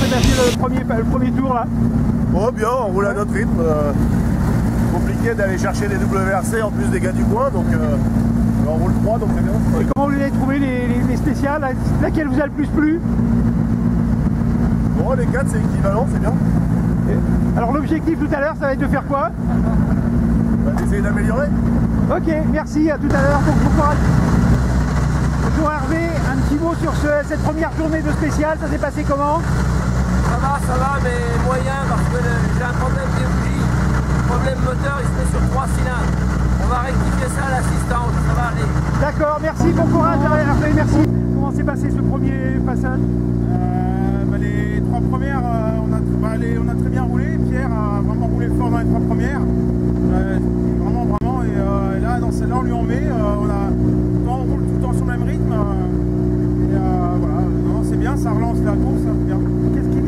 s'est passé le premier tour là? Oh bien, on roule à notre rythme. Compliqué d'aller chercher des WRC en plus des gars du coin, donc on roule 3, donc c'est bien. Et comment vous avez trouvé les spéciales? Laquelle vous a le plus plu? Bon, les 4 c'est équivalent, c'est bien. Alors l'objectif tout à l'heure, ça va être de faire quoi? D'essayer d'améliorer. Ok, merci, à tout à l'heure. Bon courage. Bonjour Hervé, un petit mot sur cette première journée de spécial, ça s'est passé comment? Ça va, mais moyen parce que j'ai un problème des bougies. Problème moteur, il se met sur 3 cylindres. On va rectifier ça à l'assistance, ça va aller. D'accord, merci, bon courage Hervé, merci. Comment s'est passé ce premier passage? Les 3 premières, on a très bien roulé. Pierre a vraiment roulé fort dans les 3 premières. Vraiment. Et là, dans celle-là, on lui en met. On roule tout le temps sur le même rythme. Voilà, c'est bien, ça relance la course, ça bien.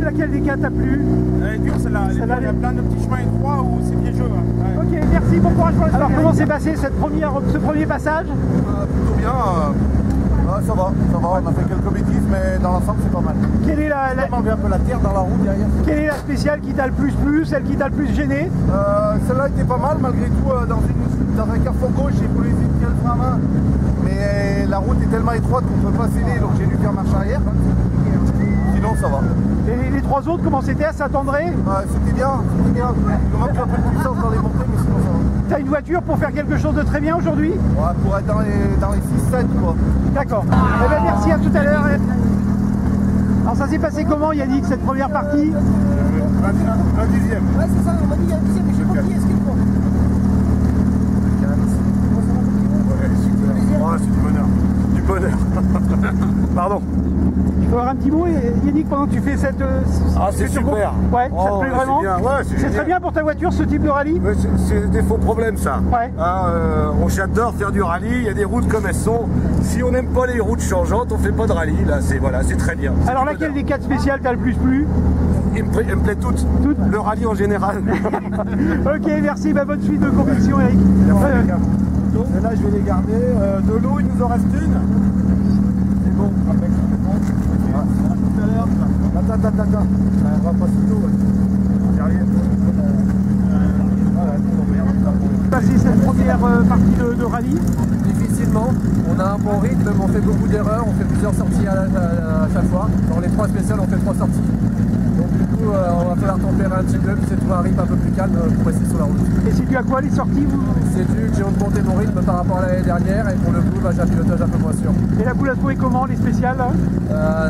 Laquelle des 4 t'a plu? Elle est dure celle-là. Il y a plein de petits chemins étroits où c'est piégeux. Ouais. Ok, merci, bon courage pour la. Alors, comment s'est passé ce premier passage? Plutôt bien. Ça va, on a fait quelques bêtises, mais dans l'ensemble c'est pas mal. Quelle est On enlève un peu la terre dans la route derrière. Quelle est la spéciale qui t'a le plus plu, celle qui t'a le plus gêné? Celle-là était pas mal, malgré tout, dans un carrefour gauche, j'ai voulu essayer de tirer le frein à main. Mais la route est tellement étroite qu'on ne peut pas céder, donc j'ai dû faire marche arrière. Sinon ça va. Et les 3 autres, comment c'était? Ça attendrait? C'était bien. Il manque un peu de puissance dans les montées, mais sinon ça va. T'as une voiture pour faire quelque chose de très bien aujourd'hui? Ouais, pour être dans les 6-7 quoi. D'accord. Eh bien, merci, à tout à l'heure. Alors ça s'est passé comment Yannick, cette première partie? 20e. Ouais, c'est ça, on m'a dit il y a un 10e, mais j'ai pas oublié, explique-moi. Ouais, c'est du bonheur. Pardon. Je peux avoir un petit mot, Yannick, pendant que tu fais cette... c'est super. Ouais, ça te plaît vraiment? C'est très bien pour ta voiture, ce type de rallye? C'est des faux problèmes, ça. Ouais. J'adore faire du rallye, il y a des routes comme elles sont. Si on n'aime pas les routes changeantes, on fait pas de rallye. Là, c'est très bien. Alors, laquelle des 4 spéciales t'as le plus plu? Il me plaît toutes. Le rallye en général. Ok, merci, bonne suite de compétition, Eric. Et là, je vais les garder. De l'eau, il nous en reste une. C'est bon. Tout à l'heure. Attends. On va passer l'eau. Passer cette première partie de rallye? Difficilement, on a un bon rythme, mais on fait beaucoup d'erreurs, on fait plusieurs sorties à chaque fois. Dans les 3 spéciales, on fait 3 sorties. Donc du coup, on va falloir tempérer un petit peu, puis c'est trouver un rythme un peu plus calme pour rester sur la route. Et c'est dû à quoi les sorties? C'est dû que j'ai augmenté mon rythme par rapport à l'année dernière, et pour le coup, j'ai un pilotage un peu moins sûr. Et là, vous la trouvez comment, les spéciales là?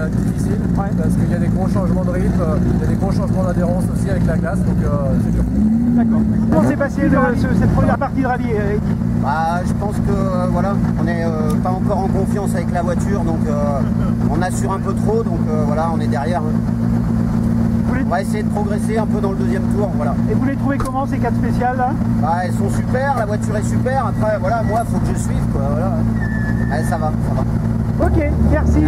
Difficile, parce qu'il y a des gros changements de rythme, il y a des gros changements d'adhérence aussi avec la glace, donc c'est dur. D'accord. Comment s'est passé cette première partie de rallye, Eric? Je pense que voilà, on n'est pas encore en confiance avec la voiture, donc on assure un peu trop, donc voilà, on est derrière. On va essayer de progresser un peu dans le 2e tour, voilà. Et vous les trouvez comment ces 4 spéciales là? Elles sont super, la voiture est super, après voilà, moi il faut que je suive quoi, voilà. Allez, ça va. Ok, merci.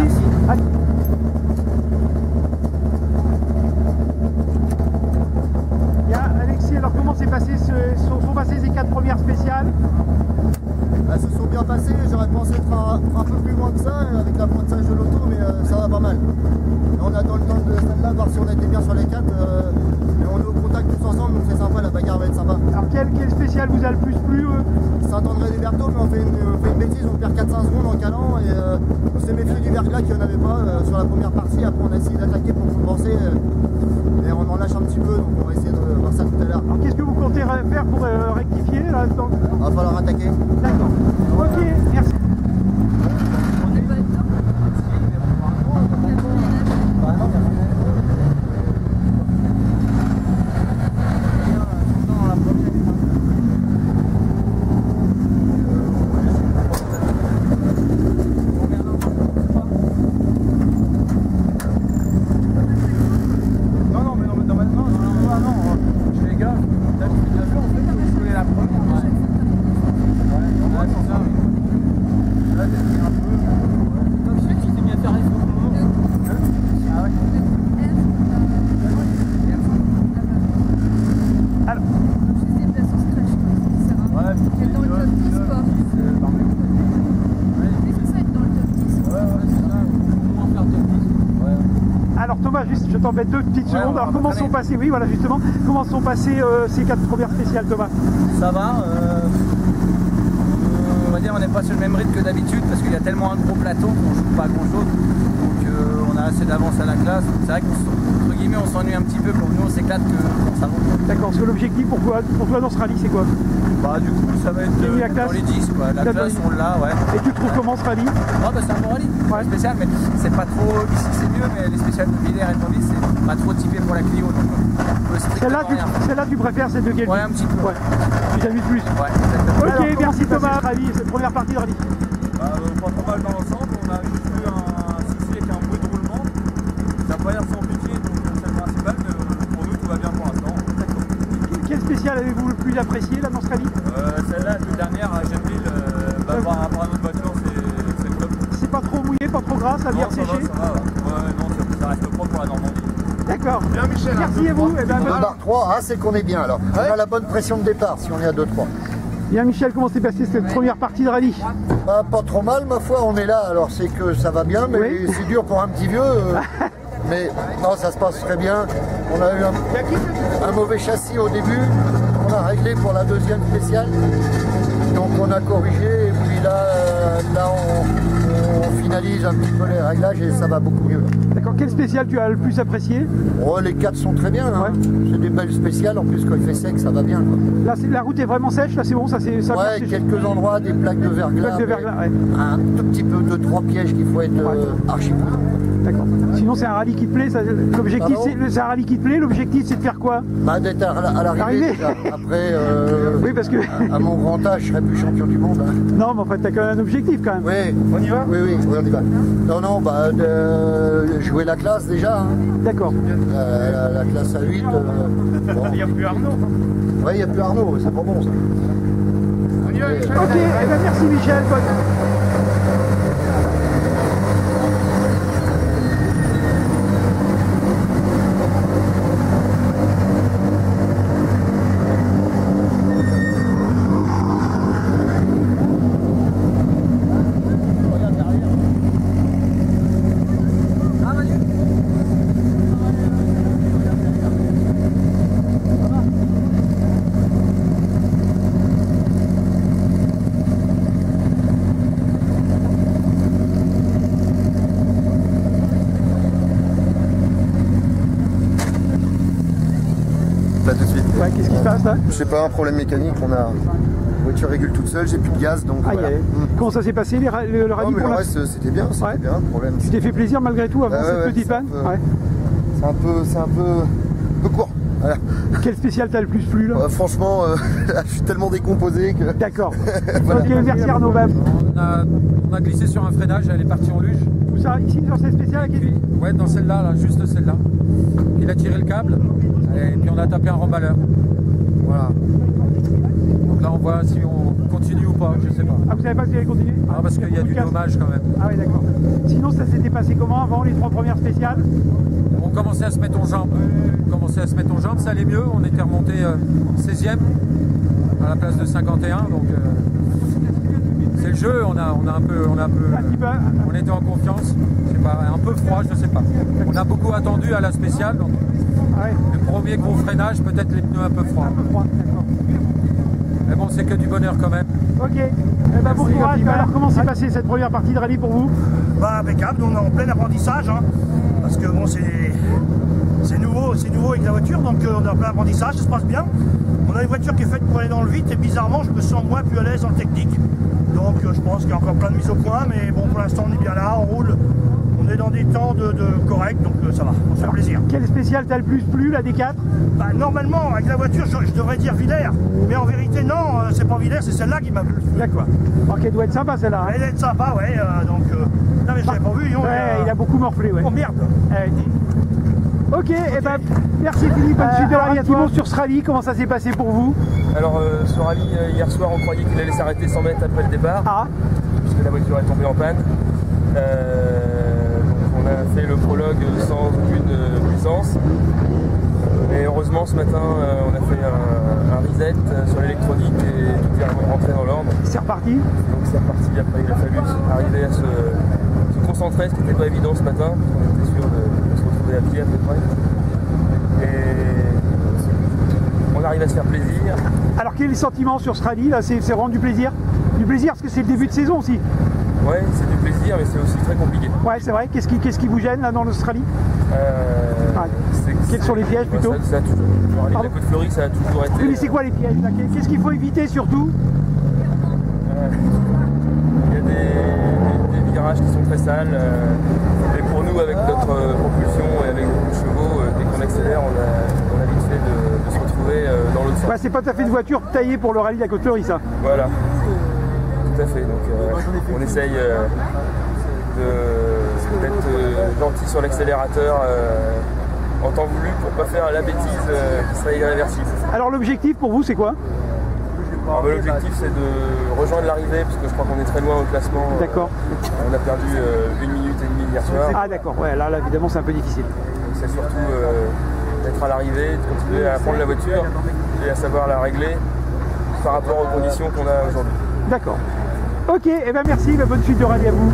Bien, Alexis, alors comment sont passées ces 4 premières spéciales? Elles se sont bien passées, j'aurais pensé être un peu plus loin que ça avec l'apprentissage de l'auto, mais ça va pas mal. On attend le temps de celle-là, voir si on était bien sur les 4, mais on est au contact tous ensemble, donc c'est sympa, la bagarre va être sympa. Alors quel spécial vous a le plus plu? Saint-André-des-Bertaux, mais on fait une bêtise, on perd 4-5 secondes en calant, et on s'est méfié du verglas qu'il n'y en avait pas sur la première partie, après on a essayé d'attaquer pour compenser, et on en lâche un petit peu, donc on va essayer de voir ça tout à l'heure. Alors qu'est-ce que vous comptez faire pour rectifier là? Il va falloir attaquer. D'accord. Ok, merci. Thomas, juste, je t'embête 2 petites secondes. Alors comment sont passées, oui voilà justement, comment sont passées ces 4 premières spéciales, Thomas? Ça va. On va dire on n'est pas sur le même rythme que d'habitude parce qu'il y a tellement un gros plateau qu'on ne joue pas grand chose. Donc on a assez d'avance à la classe. C'est vrai qu'entre guillemets on s'ennuie un petit peu. Pour nous on s'éclate que quand ça monte. D'accord, parce que l'objectif pour toi dans ce rallye c'est quoi? Bah du coup ça va être dans les 10 quoi. La classe on l'a, ouais. Et tu trouves comment ce rallye? Ah bah c'est un bon rallye, ouais. Spécial, mais c'est pas trop, ici c'est mieux, mais les spéciales de Villers et Tombis c'est pas trop typé pour la Clio. Celle-là tu préfères celle de quel? Ouais, un petit peu. Ouais. Tu t'amuses plus? Ouais. Ok, merci Thomas. Rallye, cette première partie de rallye. Pas trop mal dans l'ensemble, on a juste eu un souci avec un bruit de roulement. Ça n'a pas l'air sans pitié, donc c'est le principal, mais pour nous tout va bien pour l'instant. Quel spécial avez-vous le plus apprécié là dans ce rallye? Celle-là, toute dernière à Genville, par rapport à notre voiture, c'est le top. C'est pas trop mouillé, pas trop gras, ça vient sécher? Ça va. Ouais, non, ça reste propre pour la Normandie. D'accord. Bien Michel. Merci à vous. Eh ben, barre 3, c'est qu'on est bien alors. On a la bonne pression de départ si on est à 2-3. Bien Michel, comment s'est passée cette première partie de rallye? Bah, pas trop mal ma foi, on est là, alors c'est que ça va bien, mais oui. c'est dur pour un petit vieux. Mais non, ça se passe très bien. On a eu un mauvais châssis au début, on a réglé pour la deuxième spéciale. Donc on a corrigé et puis là on finalise un petit peu les réglages et ça va beaucoup mieux. D'accord, quel spécial tu as le plus apprécié? Oh, les 4 sont très bien, hein. Ouais. C'est des belles spéciales, en plus quand il fait sec ça va bien. Quoi. Là la route est vraiment sèche, là c'est bon, ça ouais, quelques endroits, des plaques de verglas. Ouais. Un tout petit peu, 2-3 pièges qu'il faut être archi prudent. D'accord. Sinon c'est un rallye qui te plaît, l'objectif c'est un rallye qui te plaît, l'objectif c'est de faire quoi? Bah d'être à l'arrivée déjà. Après, oui, parce que à mon grand âge, je serais plus champion du monde. Hein. Non mais en fait t'as quand même un objectif quand même. Oui. On y va? Oui, on y va. Non, bah jouer la classe déjà. Hein. D'accord. La classe à 8. Bon. Il n'y a plus Arnaud. Oui, il n'y a plus Arnaud, c'est pas bon ça. On y va, Michel. Ok, eh ben, merci Michel. Là tout de suite. Ouais, qu'est-ce qui se passe là? Je sais pas, un problème mécanique, la voiture régule toute seule, j'ai plus de gaz donc voilà. Comment ça s'est passé le rallye? Non, mais le reste c'était bien, bien, problème. Tu t'es fait plaisir malgré tout avant cette petite panne? C'est un peu court. Voilà. Quel spécial t'as le plus plu là? Franchement, je suis tellement décomposé que... D'accord. Voilà. Ok, merci Arnaud. On a glissé sur un freinage, elle est partie en luge. Où ça? Ici sur cette spéciale? Ouais, dans celle-là, là, juste celle-là. Il a tiré le câble et puis on a tapé un remballeur. Voilà. Donc là on voit si on continue ou pas, je sais pas. Ah, vous savez pas si vous allez continuer? Ah, parce qu'il y a du dommage quand même. Ah oui, d'accord. Sinon ça s'était passé comment avant les 3 premières spéciales? On commençait à se mettre en jambes, ça allait mieux, on était remonté 16e à la place de 51, donc c'est le jeu, on était en confiance, c'est pas un peu froid, je sais pas. On a beaucoup attendu à la spéciale, donc le premier gros freinage, peut-être les pneus un peu froids. D'accord. Mais bon, c'est que du bonheur quand même. Ok. Eh ben, bon courage. Alors comment s'est passée cette première partie de rallye pour vous? Bah impeccable, on est en plein apprentissage, hein, parce que bon c'est nouveau avec la voiture, donc on est en plein apprentissage, ça se passe bien. On a une voiture qui est faite pour aller dans le vite et bizarrement je me sens moins plus à l'aise en technique. Donc je pense qu'il y a encore plein de mises au point, mais bon pour l'instant on est bien là, on roule, on est dans des temps de correct, donc ça va, on se fait plaisir. Quel spécial t'as le plus plu, la D4? Bah normalement avec la voiture je devrais dire Villers, mais en vérité non, c'est pas Villers, c'est celle-là qui m'a plu. D'accord. Ok, elle doit être sympa celle-là. Elle doit être sympa, ouais, donc... non mais je l'avais pas vu, il a beaucoup morflé, ouais. Oh merde. Ok, et ben merci Philippe, bonne suite de rallye. Un petit mot sur ce rallye, comment ça s'est passé pour vous? Alors ce rallye, hier soir on croyait qu'il allait s'arrêter 100 mètres après le départ, puisque la voiture est tombée en panne. Donc on a fait le prologue sans aucune puissance. Mais heureusement ce matin on a fait un reset sur l'électronique et tout est rentré dans l'ordre. C'est reparti? Donc c'est reparti, après il a fallu arriver à se concentrer, ce qui n'était pas évident ce matin. On était sûr de se retrouver à pied à peu près. Et on arrive à se faire plaisir. Alors quel est le sentiment sur ce rallye là? C'est vraiment du plaisir? Du plaisir parce que c'est le début de saison aussi. Ouais, c'est du plaisir, mais c'est aussi très compliqué. Ouais, c'est vrai. Qu'est-ce qui vous gêne là dans l'Australie? Quels sont les pièges plutôt? Ça a toujours. Le rallye de la Côte-Fleurie, ça a toujours été. Oui, mais c'est quoi les pièges là? Qu'est-ce qu'il faut éviter surtout? Il y a des virages qui sont très sales. Et pour nous, avec notre propulsion et avec beaucoup de chevaux, dès qu'on accélère, on a vite fait de se retrouver dans l'autre sens. Ouais, c'est pas tout à fait une voiture taillée pour le rallye de la Côte-Fleurie, ça. Voilà. Tout à fait. Donc on essaye d'être gentil sur l'accélérateur en temps voulu pour pas faire la bêtise qui serait irréversible. Alors l'objectif pour vous c'est quoi? L'objectif c'est de rejoindre l'arrivée parce que je crois qu'on est très loin au classement. D'accord. On a perdu 1 minute et demie hier soir. Ah d'accord, ouais, là évidemment c'est un peu difficile. C'est surtout d'être à l'arrivée, de continuer à prendre la voiture et à savoir la régler par rapport aux conditions qu'on a aujourd'hui. D'accord. Ok, et ben merci, bonne suite de rallye à vous.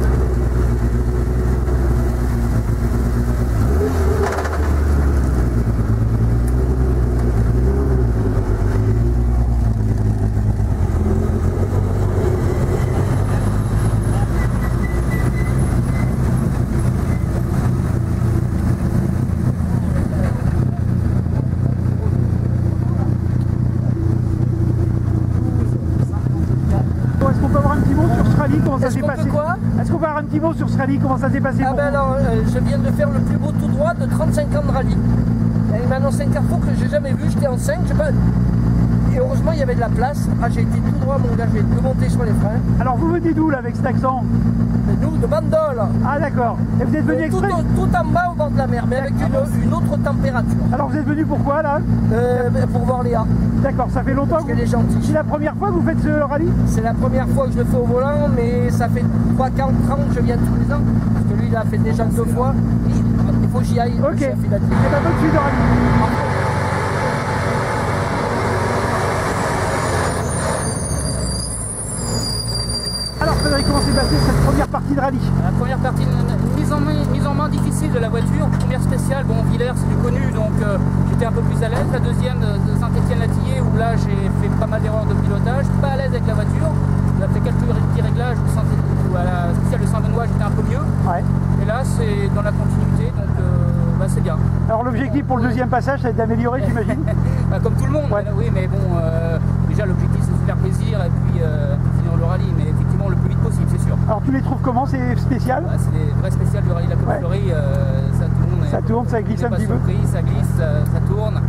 Est-ce qu'on peut avoir un petit mot sur ce rallye? Comment ça s'est passé? Ah ben alors, je viens de faire le plus beau tout droit de 35 ans de rallye. Il m'a annoncé un carrefour que j'ai jamais vu, j'étais en 5, je sais pas. Et heureusement il y avait de la place. Ah, j'ai été tout droit mon gars, j'ai tout monté sur les freins. Alors vous venez d'où là avec cet accent? Nous, de Bandol. Ah d'accord. Et vous êtes venu exprès? Tout en bas au bord de la mer, mais avec une autre température. Alors vous êtes venu pourquoi là? Pour voir Léa. D'accord, ça fait longtemps qu'elle est gentille. C'est la première fois que vous faites ce rallye? C'est la première fois que je le fais au volant, mais ça fait 3-4 ans que je viens tous les ans. Parce que lui il a fait déjà 2 fois. Il faut que j'y aille. Ok. Et la bonne suite de rallye. Comment s'est passée cette première partie de rallye? La première partie, une mise en main difficile de la voiture, première spéciale, bon Villers c'est du connu donc j'étais un peu plus à l'aise. La deuxième de Saint-Étienne-Latillé où là j'ai fait pas mal d'erreurs de pilotage, pas à l'aise avec la voiture, j'ai fait quelques petits réglages où à la spéciale de Saint-Benoît j'étais un peu mieux. Ouais. Et là c'est dans la continuité donc bah, c'est bien. Alors l'objectif pour le deuxième passage c'est d'améliorer j'imagine? Bah, comme tout le monde, ouais. Oui mais bon déjà l'objectif c'est de se faire plaisir et puis finir le rallye mais effectivement le plus vite possible c'est sûr. Alors tu les trouves comment ces spéciales? Bah, c'est les vrais spéciales du rallye de la Côte-Fleurie, ça tourne, ça glisse un petit peu. Ça glisse, ça tourne.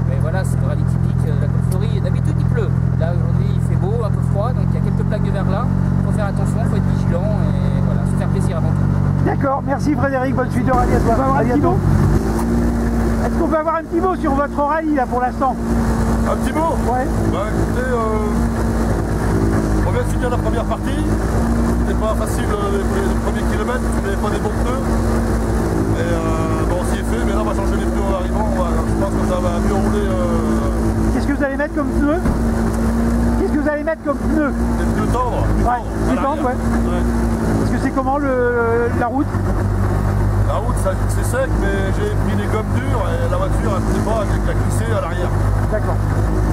Mais voilà, c'est le rallye typique de la Côte-Fleurie. D'habitude il pleut. Là aujourd'hui il fait beau, un peu froid, donc il y a quelques plaques de verglas. Il faut faire attention, il faut être vigilant et voilà, se faire plaisir avant tout. D'accord, merci Frédéric, bonne suite de rallye à toi. Est-ce qu'on peut avoir un petit mot sur votre rallye là pour l'instant? Un petit mot? Ouais. Bah écoutez, on vient de finir la première partie. C'était pas facile les premiers kilomètres, on n'avait pas des bons pneus. Et bon, on s'y est fait, mais là on va changer les pneus en arrivant. Je pense que ça va mieux rouler. Qu'est-ce que vous allez mettre comme pneu? Qu'est-ce que vous allez mettre comme pneu? Des pneus tendres. Ouais, plus tendres, ouais. Parce que c'est comment la route? La route c'est sec, mais j'ai pris des gommes dures et la voiture elle ne fait pas avec la glissée à l'arrière. D'accord.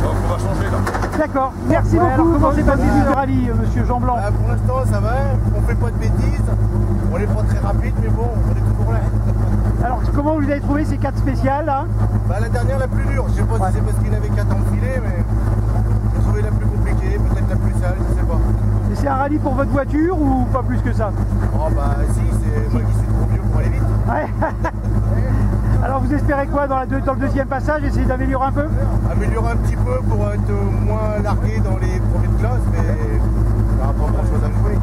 Donc on va changer là. D'accord, merci beaucoup. Alors, comment s'est passé le rallye, monsieur Jean Blanc? Pour l'instant ça va, on fait pas de bêtises, on n'est pas très rapide, mais bon, on est toujours là. Alors comment vous avez trouvé ces 4 spéciales là? La dernière la plus dure, je sais pas si c'est parce qu'il avait 4 ans de filet, mais j'ai trouvé la plus compliquée, peut-être la plus sale, je sais pas. Et c'est un rallye pour votre voiture ou pas plus que ça? Oh bah si, c'est moi qui suis trop vieux pour aller vite. Ouais. Alors vous espérez quoi dans le deuxième passage? Essayer d'améliorer un peu? Améliorer un petit peu pour être moins largué dans les premiers de classe, mais il n'y aura pas grand chose à jouer.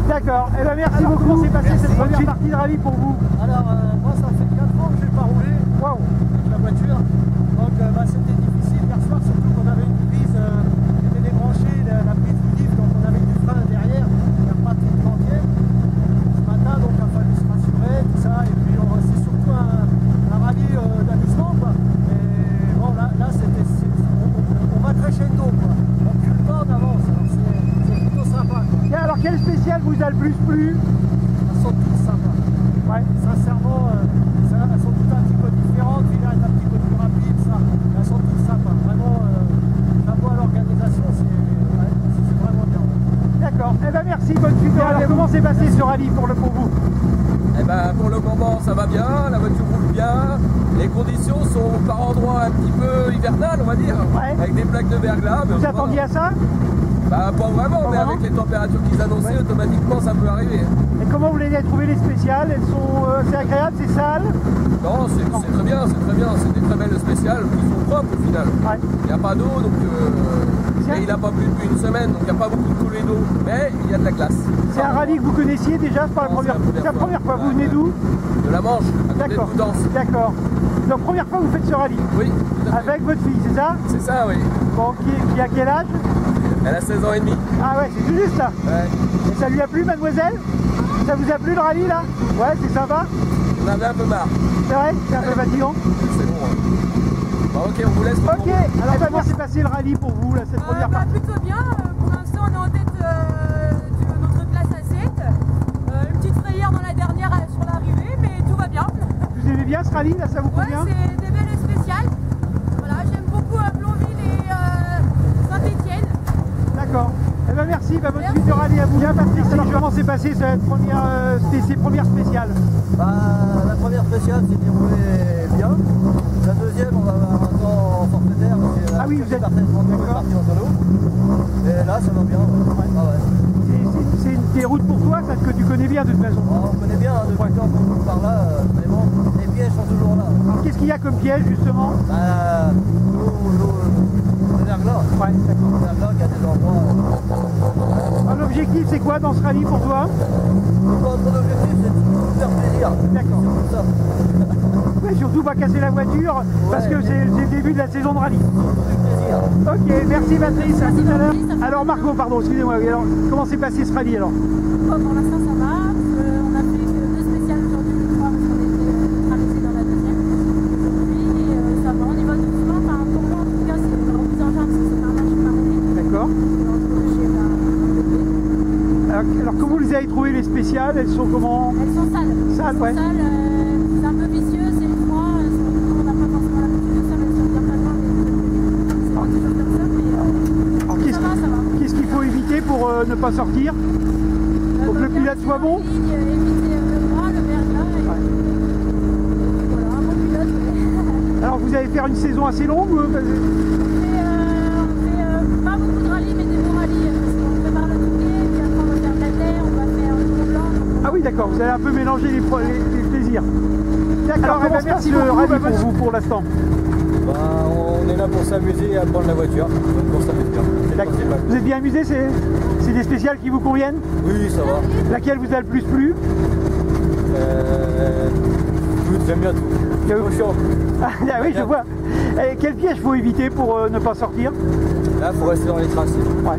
D'accord, et ben merci beaucoup. Comment s'est passée cette première partie de rallye pour vous? Alors moi ça fait 4 ans que je n'ai pas roulé avec la voiture, donc c'était difficile hier soir, surtout qu'on avait une prise qui était débranchée, la prise du diff, donc on avait du frein derrière, il n'y a pas de entier. Ce matin donc il a fallu se rassurer, tout ça, et puis c'est surtout un rallye d'amusement quoi. Et bon là on va crescendo quoi, on recule pas en avance, c'est plutôt sympa quoi. Et alors quel spécial vous a le plus plu? Elles sont toutes sympas. Ouais. Sincèrement, elles sont toutes rallye pour vous? Eh ben, pour le moment, ça va bien, la voiture roule bien. Les conditions sont par endroits un petit peu hivernales, on va dire, avec des plaques de verglas. Vous attendiez à ça? Bah, pas vraiment, mais avec les températures qu'ils annonçaient, automatiquement, ça peut arriver. Et comment vous les avez trouvées les spéciales? Elles sont, c'est agréable, c'est sale? Non, c'est très bien, c'est très bien. C'est des très belles spéciales qui sont propres au final. Il n'y a pas d'eau, donc et il n'a pas plu depuis une semaine, donc il n'y a pas beaucoup de coulées d'eau, mais il y a de la glace. C'est un rallye que vous connaissiez déjà? C'est pas la première fois. C'est la première fois. Vous venez d'où? De la Manche, à côté de Coutances. D'accord. Donc première fois que vous faites ce rallye? Oui. Avec votre fille, c'est ça? C'est ça, oui. Bon, qui a quel âge? Elle a 16 ans et demi. Ah ouais, c'est tout juste ça. Ouais. Et ça lui a plu, mademoiselle? Ça vous a plu le rallye là? Ouais, c'est sympa? On avait un peu marre. C'est vrai? C'est un peu fatigant? C'est bon. Hein. Bon, ok, on vous laisse. Ok, alors comment s'est passé le rallye pour vous là, cette première partie? Plutôt bien. Pour l'instant, on est en tête de notre classe à 7. Une petite frayeur dans la dernière sur l'arrivée, mais tout va bien. Vous aimez bien ce rallye là? Ça vous convient? Ouais, c'est des belles spéciales. Voilà, j'aime beaucoup Blonville et Saint-Étienne. D'accord. Eh ben merci, bonne suite de rallye à vous. Bien Patrick, alors comment s'est passé ces premières spéciales? La première spéciale s'est déroulée bien. La deuxième, on va avoir un temps en forfaitaire. Ah oui, vous êtes parti en solo. Et là, ça va bien. C'est des routes pour toi, ça que tu connais bien de toute façon. On connaît bien, depuis le temps qu'on roule par là, mais bon, les pièges sont toujours là. Alors qu'est-ce qu'il y a comme piège justement? Le verglas. Ouais, d'accord. Le verglas qui a des endroits. L'objectif c'est quoi dans ce rallye pour toi? Mon objectif c'est de faire plaisir. D'accord. C'est ça. Mais surtout pas casser la voiture parce que c'est le début de la saison de rallye. Ok, merci Patrice, à tout à l'heure. Alors Marco, pardon, excusez-moi, alors, comment s'est passé ce rallye alors? Pour l'instant ça va, on a fait 2 spéciales aujourd'hui, je crois, parce qu'on était traversé dans la deuxième. Aujourd'hui, ça va, on y va doucement, enfin pour moi en tout cas c'est une remise en jambe, parce que c'est pas un match marronné. D'accord. Alors comment vous les avez trouvées les spéciales? Elles sont comment? Elles sont sales. Sales, ouais. C'est un peu vicieux, c'est froid, on n'a pas forcément l'habitude de ça, mais sur le plateau, c'est pas toujours comme ça, mais ça va. Qu'est-ce qu'il faut éviter pour ne pas sortir? Pour que le pilote soit bon? Éviter le bras, le verglas, et voilà, un bon pilote. Alors vous allez faire une saison assez longue? On fait pas beaucoup de rallyes, mais des bons rallyes, parce qu'on prépare le Touquet, puis après on va faire de la terre, on va faire le Tour Blanc. Ah oui d'accord, vous allez un peu mélanger les plaisirs. D'accord, merci le rallye pour vous pour l'instant. On est là pour s'amuser et apprendre la voiture, donc pour s'amuser. Vous êtes bien amusé? C'est des spéciales qui vous conviennent? Oui, ça va. Laquelle vous a le plus plu? J'aime bien tout. Ah oui, je vois. Et quel piège faut éviter pour ne pas sortir? Là, il faut rester dans les traces. Ouais.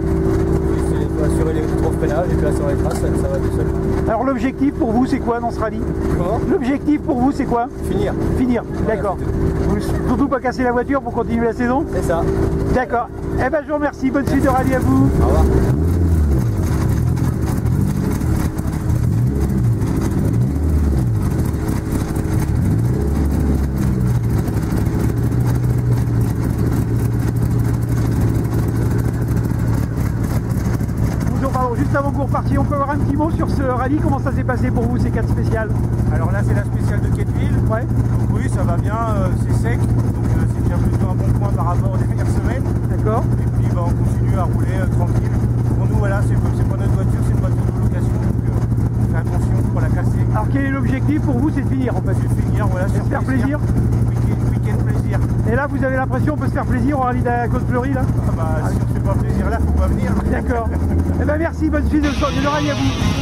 Il faut assurer les trop-freinages et puis là sur les traces, ça va tout seul. Alors l'objectif pour vous, c'est quoi dans ce rallye? Comment? L'objectif pour vous, c'est quoi? Finir. Finir, d'accord. Surtout pas casser la voiture pour continuer la saison? C'est ça. D'accord. Eh ben je vous remercie, bonne suite de rallye à vous. Au revoir. Juste avant que vous repartiez, on peut avoir un petit mot sur ce rallye, comment ça s'est passé pour vous ces 4 spéciales? Alors là c'est la spéciale de Quetteville. Ouais. Donc oui, ça va bien, c'est sec, donc c'est déjà plutôt un bon point par rapport aux dernières semaines. D'accord. Et puis on continue à rouler tranquille. Pour nous voilà, c'est pas notre voiture, c'est une voiture de location, donc on fait attention pour la casser. Alors quel est l'objectif pour vous? C'est de finir en fait. C'est de finir, voilà, c'est de faire plaisir. Week-end plaisir. Et là vous avez l'impression qu'on peut se faire plaisir au rallye de la Côte-Fleurie là? Ah bah si on se fait pas plaisir là, faut pas venir. D'accord. Eh ben merci, bonne suite de rallye à vous.